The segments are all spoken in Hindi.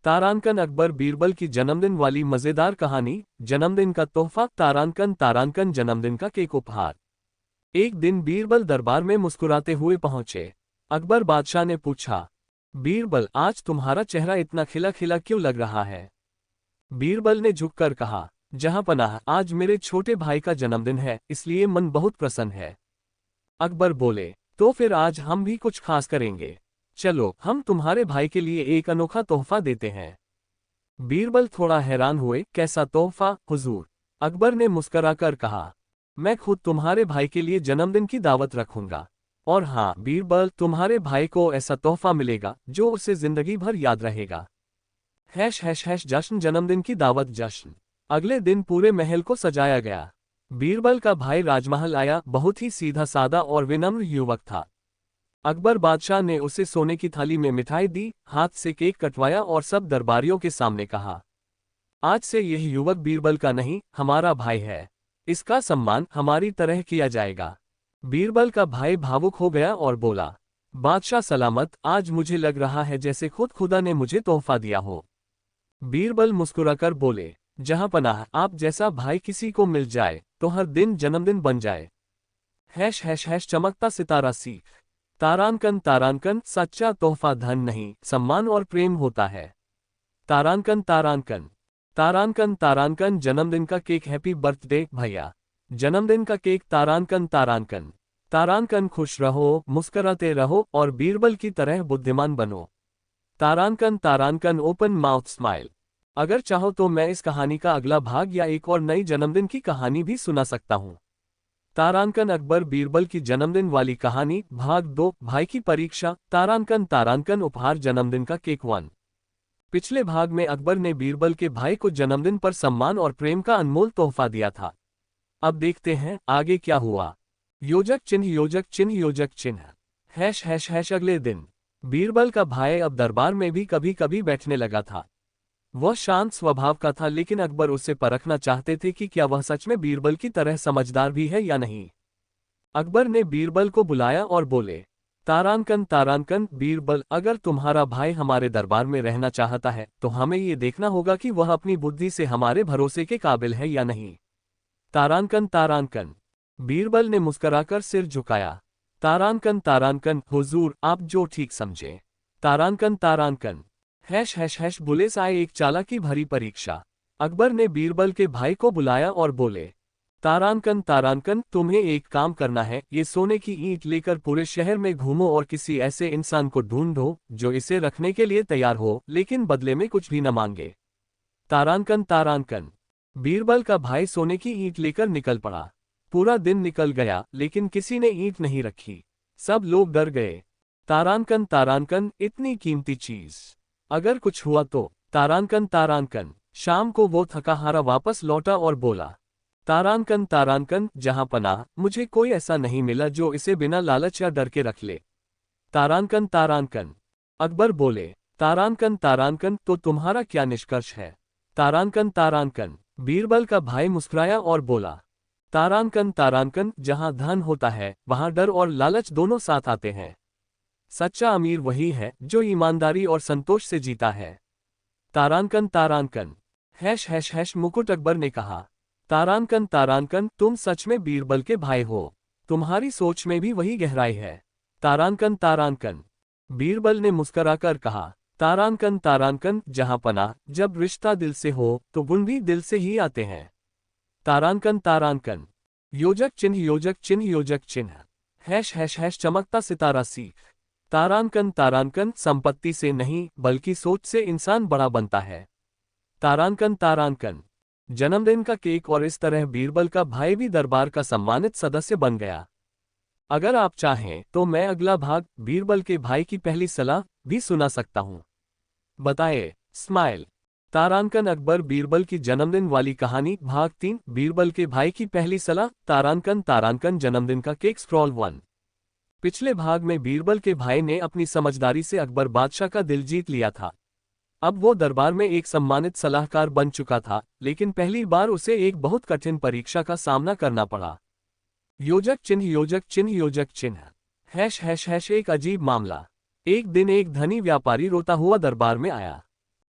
तारांकन अकबर बीरबल की जन्मदिन वाली मजेदार कहानी। जन्मदिन का तोहफा। तारांकन तारांकन जन्मदिन का केक उपहार। एक दिन बीरबल दरबार में मुस्कुराते हुए पहुंचे। अकबर बादशाह ने पूछा, बीरबल आज तुम्हारा चेहरा इतना खिला खिला क्यों लग रहा है? बीरबल ने झुककर कहा, जहांपनाह आज मेरे छोटे भाई का जन्मदिन है, इसलिए मन बहुत प्रसन्न है। अकबर बोले, तो फिर आज हम भी कुछ खास करेंगे। चलो हम तुम्हारे भाई के लिए एक अनोखा तोहफा देते हैं। बीरबल थोड़ा हैरान हुए, कैसा तोहफा हुजूर? अकबर ने मुस्कराकर कहा, मैं खुद तुम्हारे भाई के लिए जन्मदिन की दावत रखूंगा। और हाँ बीरबल, तुम्हारे भाई को ऐसा तोहफा मिलेगा जो उसे जिंदगी भर याद रहेगा। हैश हैश हैश जश्न, जन्मदिन की दावत जश्न। अगले दिन पूरे महल को सजाया गया। बीरबल का भाई राजमहल आया, बहुत ही सीधा सादा और विनम्र युवक था। अकबर बादशाह ने उसे सोने की थाली में मिठाई दी, हाथ से केक कटवाया और सब दरबारियों के सामने कहा, आज से यह युवक बीरबल का नहीं, हमारा भाई है। इसका सम्मान हमारी तरह किया जाएगा। बीरबल का भाई भावुक हो गया और बोला, बादशाह सलामत, आज मुझे लग रहा है जैसे खुद खुदा ने मुझे तोहफा दिया हो। बीरबल मुस्कुराकर बोले, जहांपनाह आप जैसा भाई किसी को मिल जाए तो हर दिन जन्मदिन बन जाए। हैश हैश हैश चमकता सितारा सीख। तारांकन तारांकन, सच्चा तोहफा धन नहीं, सम्मान और प्रेम होता है। तारांकन तारांकन तारांकन तारांकन जन्मदिन का केक, हैप्पी बर्थडे भैया। जन्मदिन का केक। तारांकन तारांकन तारांकन, खुश रहो, मुस्कुराते रहो और बीरबल की तरह बुद्धिमान बनो। तारांकन तारांकन, ओपन माउथ स्माइल। अगर चाहो तो मैं इस कहानी का अगला भाग या एक और नई जन्मदिन की कहानी भी सुना सकता हूँ। तारांकन अकबर बीरबल की जन्मदिन वाली कहानी भाग 2, भाई की परीक्षा। तारांकन तारांकन उपहार, जन्मदिन का केक 1। पिछले भाग में अकबर ने बीरबल के भाई को जन्मदिन पर सम्मान और प्रेम का अनमोल तोहफा दिया था। अब देखते हैं आगे क्या हुआ। योजक चिन्ह योजक चिन्ह योजक चिन्ह। हैश हैश हैश अगले दिन बीरबल का भाई अब दरबार में भी कभी कभी बैठने लगा था। वह शांत स्वभाव का था, लेकिन अकबर उसे परखना चाहते थे कि क्या वह सच में बीरबल की तरह समझदार भी है या नहीं। अकबर ने बीरबल को बुलाया और बोले, तारांकन तारांकन, बीरबल, अगर तुम्हारा भाई हमारे दरबार में रहना चाहता है तो हमें ये देखना होगा कि वह अपनी बुद्धि से हमारे भरोसे के काबिल है या नहीं। तारांकन तारांकन बीरबल ने मुस्कुराकर सिर झुकाया। तारांकन तारांकन, हुजूर आप जो ठीक समझे। तारांकन तारांकन हैश हैश हैश बुलेस आए, एक चालाकी भरी परीक्षा। अकबर ने बीरबल के भाई को बुलाया और बोले, तारांकन तारांकन, तुम्हें एक काम करना है, ये सोने की ईंट लेकर पूरे शहर में घूमो और किसी ऐसे इंसान को ढूंढो जो इसे रखने के लिए तैयार हो, लेकिन बदले में कुछ भी न मांगे। तारांकन तारांकन बीरबल का भाई सोने की ईंट लेकर निकल पड़ा। पूरा दिन निकल गया लेकिन किसी ने ईंट नहीं रखी। सब लोग डर गए। तारांकन तारांकन, इतनी कीमती चीज, अगर कुछ हुआ तो। तारांकन तारांकन शाम को वो थका हारा वापस लौटा और बोला, तारांकन तारांकन, जहां पनाह, मुझे कोई ऐसा नहीं मिला जो इसे बिना लालच या डर के रख ले। तारांकन तारांकन अकबर बोले, तारांकन तारांकन, तो तुम्हारा क्या निष्कर्ष है? तारांकन तारांकन बीरबल का भाई मुस्कुराया और बोला, तारांकन तारांकन, जहां धन होता है वहां डर और लालच दोनों साथ आते हैं। सच्चा अमीर वही है जो ईमानदारी और संतोष से जीता है। तारांकन तारांकन हैश हैश हैश मुकुट अकबर ने कहा, तारांकन तारांकन, तुम सच में बीरबल के भाई हो। तुम्हारी सोच में भी वही गहराई है। तारांकन तारांकन बीरबल ने मुस्कुराकर कहा, तारांकन तारांकन, जहां पनाह, जब रिश्ता दिल से हो तो गुण भी दिल से ही आते हैं। तारांकन तारांकन योजक चिन्ह योजक चिन्ह योजक चिन्ह। हैश हैश हैश चमकता सितारा सीख। तारांकन तारांकन, संपत्ति से नहीं बल्कि सोच से इंसान बड़ा बनता है। तारांकन तारांकन जन्मदिन का केक। और इस तरह बीरबल का भाई भी दरबार का सम्मानित सदस्य बन गया। अगर आप चाहें तो मैं अगला भाग, बीरबल के भाई की पहली सलाह, भी सुना सकता हूं। बताए स्माइल। तारांकन अकबर बीरबल की जन्मदिन वाली कहानी भाग 3, बीरबल के भाई की पहली सलाह। तारांकन तारांकन जन्मदिन का केक स्क्रॉल 1। पिछले भाग में बीरबल के भाई ने अपनी समझदारी से अकबर बादशाह का दिल जीत लिया था। अब वो दरबार में एक सम्मानित सलाहकार बन चुका था, लेकिन पहली बार उसे एक बहुत कठिन परीक्षा का सामना करना पड़ा। योजक चिन्ह योजक चिन्ह योजक चिन्ह। हैश हैश हैश एक अजीब मामला। एक दिन एक धनी व्यापारी रोता हुआ दरबार में आया।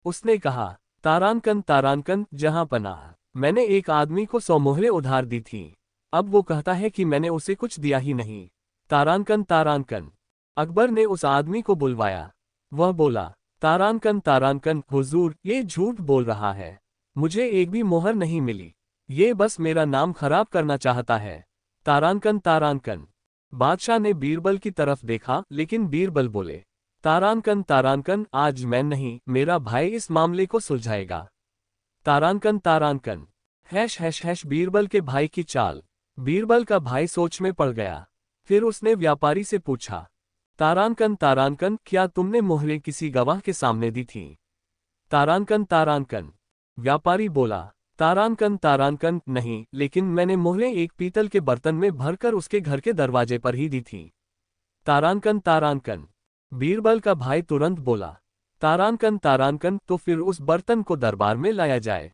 उसने कहा, तारानकन तारानकन जहां पनाह, मैंने एक आदमी को 100 मोहरें उधार दी थीं। अब वो कहता है कि मैंने उसे कुछ दिया ही नहीं। तारानकन तारानकन। अकबर ने उस आदमी को बुलवाया। वह बोला, तारानकन तारानकन, हुजूर, ये झूठ बोल रहा है। मुझे एक भी मोहर नहीं मिली। ये बस मेरा नाम खराब करना चाहता है। तारानकन तारानकन। बादशाह ने बीरबल की तरफ देखा, लेकिन बीरबल बोले, तारानकन तारानकन, आज मैं नहीं, मेरा भाई इस मामले को सुलझाएगा। तारानकन तारानकन। हैश हैश हैश बीरबल के भाई की चाल। बीरबल का भाई सोच में पड़ गया। फिर उसने व्यापारी से पूछा, तारानकन तारानकन, क्या तुमने मोहरें किसी गवाह के सामने दी थीं? तारानकन तारानकन। व्यापारी बोला, तारानकन तारानकन, नहीं, लेकिन मैंने मोहरें एक पीतल के बर्तन में भरकर उसके घर के दरवाजे पर ही दी थीं। तारानकन तारानकन। बीरबल का भाई तुरंत बोला, तारानकन तारानकन, तो फिर उस बर्तन को दरबार में लाया जाए।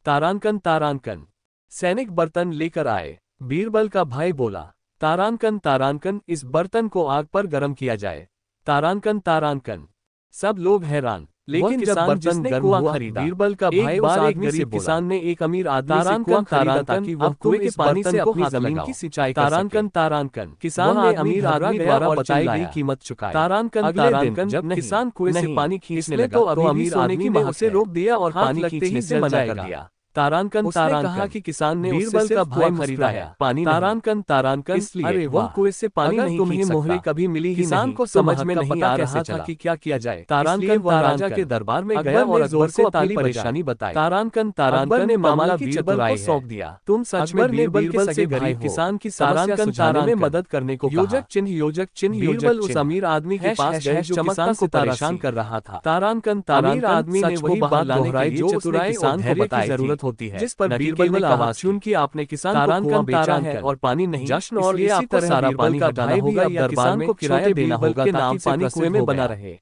तारानकन तारानकन। सैनिक बर्तन लेकर आए। बीरबल का भाई बोला, तारानकन तारानकन, इस बर्तन को आग पर गर्म किया जाए। तारानकन तारानकन। सब लोग हैरान। लेकिन जब बर्तन गर्म हुआ, बीरबल का भाई उस आदमी से, किसान ने एक अमीर आदमी से कुआं खरीदा ताकि वह कुएं के पानी से अपनी जमीन की सिंचाई कर सके। तारानकन तारानकन। किसान ने अमीर आदमी द्वारा बताई गई कीमत चुकाई। तारानकन तारानकन। जब किसान कुएं से पानी खींचने लगा तो अमीर आदमी ने उसे रोक दिया और पानी खींचने से मना कर दिया। तारानकन तारानकन। कहा कि किसान ने बीरबल का भाई खरीदाया, पानी। तारानकन तारानकन, इसलिए अरे वह कुएं से पानी नहीं खींच सकता। मोहरें कभी मिली ही किसान को समझ में नहीं आ रहा था कि क्या किया जाए। तारानकन वह राजा के दरबार में गया और जोर से अपनी परेशानी बताई। तारानकन तारानकन ने मामला बीरबल को सौंप दिया। तुम सच में बीरबल के गरीब किसान की समस्या सुलझाने में मदद करने को योजक चिन्ह योजक चिन्ह। बीरबल उस अमीर आदमी के पास गए जो किसान को परेशान कर रहा था। तारानकन तारानकन आदमी ने वही बात दोहराई जो उसने किसान को बताई जरूरत होती है, जिस पर बीरबल ने आवाज चुन कि आपने किसान को कुआं बेचा है और पानी नहीं। जश्न और इसी तरह सारा पानी हटाना होगा या किसान को किराया देना होगा ताकि पानी कुएं में बना रहे।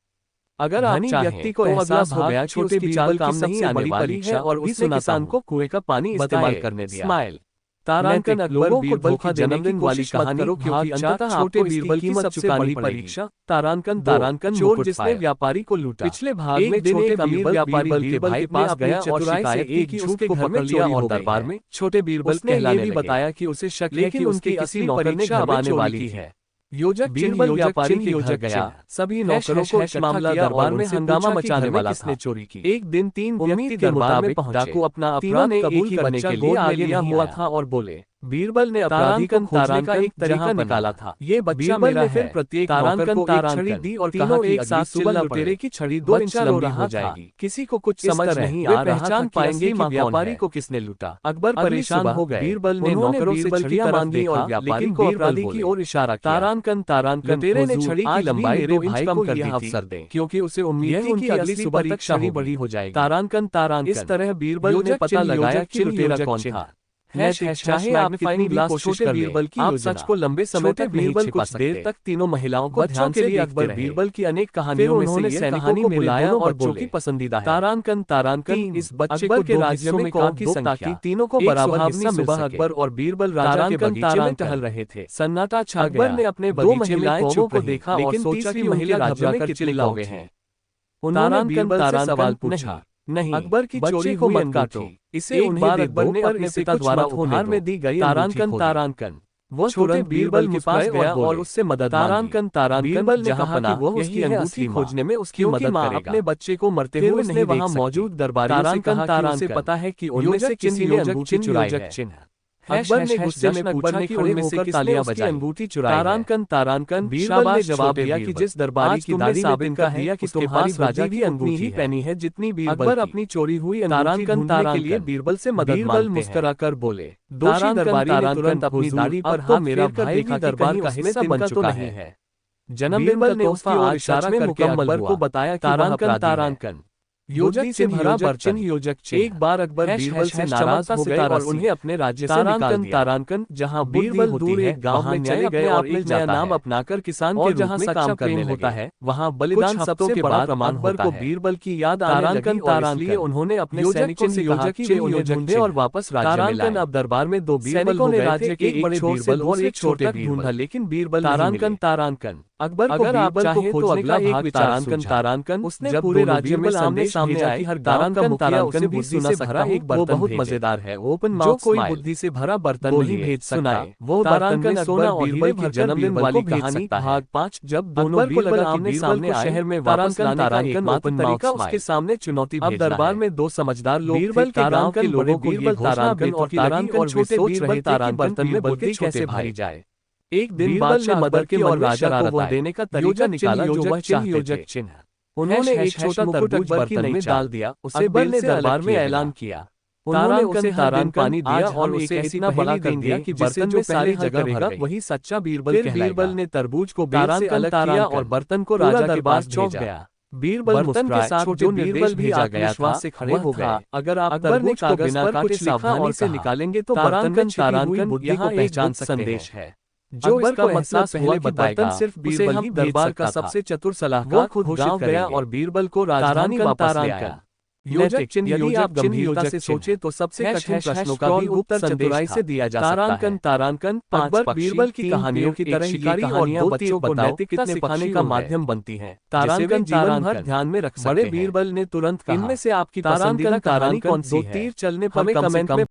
अगर धनी व्यक्ति को एहसास हो गया कि उसकी चाल काम नहीं आने वाली है और उसने किसान को कुएं का पानी इस्तेमाल करने दिया। स्माइल। तारानकन। लोगों को धोखा जन्मदिन वाली कहानी करो, क्योंकि अंततः छोटे बीरबल की सबसे बड़ी परीक्षा। तारानकन तारानकन। चोर जिसने व्यापारी को लूटा। पिछले भाग में छोटे अमीर व्यापारी बीरबल के भाई के पास गया और शिकायत की कि उसके घर में चोरी और दरबार में छोटे बीरबल ने ये भी बताया कि उसे शक है कि उसकी किसी नौकर ने घर आने वाली है। योजक बीरबल व्यापारी के घर गया। सभी नौकरों को मामला दरबार में हंगामा मचाने वाला किसने चोरी की। एक दिन 3 व्यक्ति दरबार में पहुंचे। डाकू अपना अपराध कबूल करने के लिए आगे लिया हुआ था और बोले, बीरबल ने अपराधी को खोजने का एक तरीका निकाला था। ये बच्चा मेरा है। फिर प्रत्येक नौकर को एक छड़ी दी और तीनों एक साथ सुबह लुटेरे की छड़ी 2 इंच लंबी हो जाएगी। किसी को कुछ समझ नहीं आ रहा था कि पाएंगे कि व्यापारी को किसने लूटा। अकबर परेशान हो गए। बीरबल ने नौकरों से छड़ियां मांगी और व्यापारी को अपराधी की ओर इशारा किया। तारानकन तारानकन। लुटेरे ने छड़ी की लंबाई 2 इंच कम कर दी अवसर दें, क्योंकि उसे उम्मीद थी कि अगली सुबह तक छड़ी बड़ी हो जाएगी। तारानकन तारानकन। इस तरह बीरबल ने पता लगाया कि लुटेरा कौन था। चाहे आप कितनी भी कोशिश कर बीरबल की आप सच को लंबे समय तक बीरबल कुछ देर तक तीनों महिलाओं को ध्यान के लिए अकबर बीरबल की अनेक कहानियों में से कहानी को बुलाया और बच्चों की पसंदीदा है। तारानकन तारानकन। इस बच्चे को के राज्य में कौन की संख्या तीनों को बराबर हिस्सा मिल सके। अकबर और बीरबल राजा के बगीचे में टहल रहे थे। सन्नाटा छा गया। अकबर ने अपने बगीचे में चुप को देखा और सोचा कि महिला राज्य में कितने लोग हैं। उन्होंने बीरबल से सवाल पूछा। नहीं, अकबर की चोरी को मत काटो। इसे एक बार अकबर ने अपने पिता द्वारा उपहार में दी गई तारानकन तारानकन। वो छोटे बीरबल के पास गया और उससे मदद तारानकन तारानकन। बीरबल ने कहा कि वो उसकी अंगूठी खोजने में उसकी मदद करेगा। अपने बच्चे को मरते हुए नहीं वहां मौजूद दरबारियों से कहा कि उसे पता है कि उनमें से किसी ने अंगूठी चुराई है। अकबर ने गुस्से में पूछा कि उनमें से किसने उसकी अंगूठी चुराई है। तारानकन तारानकन। बीरबल ने जवाब दिया कि जिस दरबारी की दादी साबित का दिया कि तुम्हारी राजा की अंगूठी ही पहनी है जितनी बीरबल। अकबर अपनी चोरी हुई तारानकन तारानकन के लिए बीरबल से मदद मांगते हैं। बीरबल मुस्कुराकर बोले, दोषी दरबारी ने तुरंत अपनी दाढ़ी पर हाथ मेरा भाई भी दरबार का हिस्सा बन चुका है। जन्मदिन ने उसका इशारा करके अकबर को बताया कि तारानकन तारानकन योजक से भरा बर्तन। योजक एक बार अकबर बीरबल से नाराज हो गए और उन्हें अपने राज्य से निकाल दिया। तारानकन जहां बीरबल दूर एक गांव में चले गए और एक नया नाम अपनाकर किसान के रूप में काम करने होता है, वहां बलिदान सबसे बड़ा प्रमाण अकबर को बीरबल की याद आने लगी और इसलिए उन्होंने अपने सैनिकों से कहा कि वे उन्हें ढूंढे और वापस राज्य में लाएं। अब दरबार में 2 बीरबल ने राज्य के एक बड़े बीरबल और एक छोटे ढूंढा, लेकिन बीरबल तारानकन तारानकन। अकबर को बीरबल को खोजने का एक तारानकन तारानकन उसने पूरे राज्य में संदेश सामने भेजा आए कि हर गांव का मुखिया उसे बुद्धि बुद्धि से से भरा भरा एक एक बर्तन बहुत भेजे। मजेदार है। ओपन जो माउथ कोई स्माइल। बुद्धि से भरा बर्तन बोलिए, नहीं भेज सुनाए, सकता वो तारांकन बर्तन में अकबर सोना और और हीरे हीरे भरकर भरकर जन्मदिन बीरबल वाली को भेज कहानी सकता है। भाग 5 जब दोनों अकबर को बीरबल लगा कि आमने बीरबल सामने को आए शहर में वापस तारांकन लाने का तारांकन एकमात्र ओपन तरीका माउथ उसके स्माइल। सामने चुनौती अब भेजना दरबार है। में दो समझदार लोग थे बीरबल के गांव तारांकन के लोगों लोगों को को ये ये घोषणा तारांकन बेतुकी और लगी तारांकन और वे छोटे सोच बीरबल रहे थे कि तारांकन बर्तन में बीरबल बुद्धि के कैसे छोटे भरी भाई। जाए। एक दिन बीरबल बादशाह ने अकबर अकबर के की मन और में राजा को शरारत वह आई। देने का तरीका योजक निकाला जो चिन्ह वह चाहते योजक थे। चिन्ह। उन्होंने हैश एक छोटा मुकुट तरबूज अकबर बर्तन नहीं में चाह। डाल दिया। उसे अकबर बेल ने से दरबार अलग में किए ऐलान बिना। किया। उन्होंने उसे उसे हर हर दिन दिन पानी दिया आज और हम उसे एक इतना इतना बड़ा बड़ा कर दिया कि जिसे बर्तन जो में पहले सारी हल जगह भर करेगा गई। वही सच्चा बीरबल फिर कहलाएगा। बीरबल ने तरबूज को बेल से तारांकन अलग किया तारांकन और बर्तन को पूरा राजा के दरबार पास चौंक भेजा। गया। बीरबल बर्तन के मुस्कुराए, साथ छोटे जो बीरबल निर्देश भी भेजा गया था आत्मविश्वास से खड़े वह हो था गए। अगर आप अकबर ने तरबूज को कागज बिना पर काटे कुछ लिखा सावधानी और से कहा, निकालेंगे तो बर्तन में तारांकन छिपी हुई तारांकन बुद्धि यहाँ को एक पहचान गुप्त सकते संदेश हैं। है। जो अकबर इसका को मतलब एहसास हुआ पहले कि बताएगा, बर्तन सिर्फ उसे बीरबल हम ही भेज दरबार का सकता था। सबसे चतुर वो सलाहकार खुद घोषित गांव गया करेंगे। और बीरबल को राजधानी तारांकन वापस ले तारांकन आया। योजक चिन्ह यदि आप गंभीरता योजक से चिन्ह सोचे तो सबसे हैश कठिन हैश प्रश्नों हैश का भी गुप्त उत्तर संदेश चतुराई था। से दिया जा सकता तारांकन है। तारांकन अकबर पक्षी, बीरबल की तीन कहानियों पेड़, की एक तरह ये शिकारी और कहानियां दो बच्चों तीर को बताओ नैतिकता कितने सिखाने पक्षी का उड़ गए। माध्यम बनती हैं, जिसे तारांकन वे जीवन भर तारांकन ध्यान में रख सकते बड़े हैं। बीरबल ने तुरंत कहा, इनमें से आपकी तारांकन पसंदीदा कहानी तारांकन कौन सी दो है? तीर चलने पर हमें कम से कमेंट कम में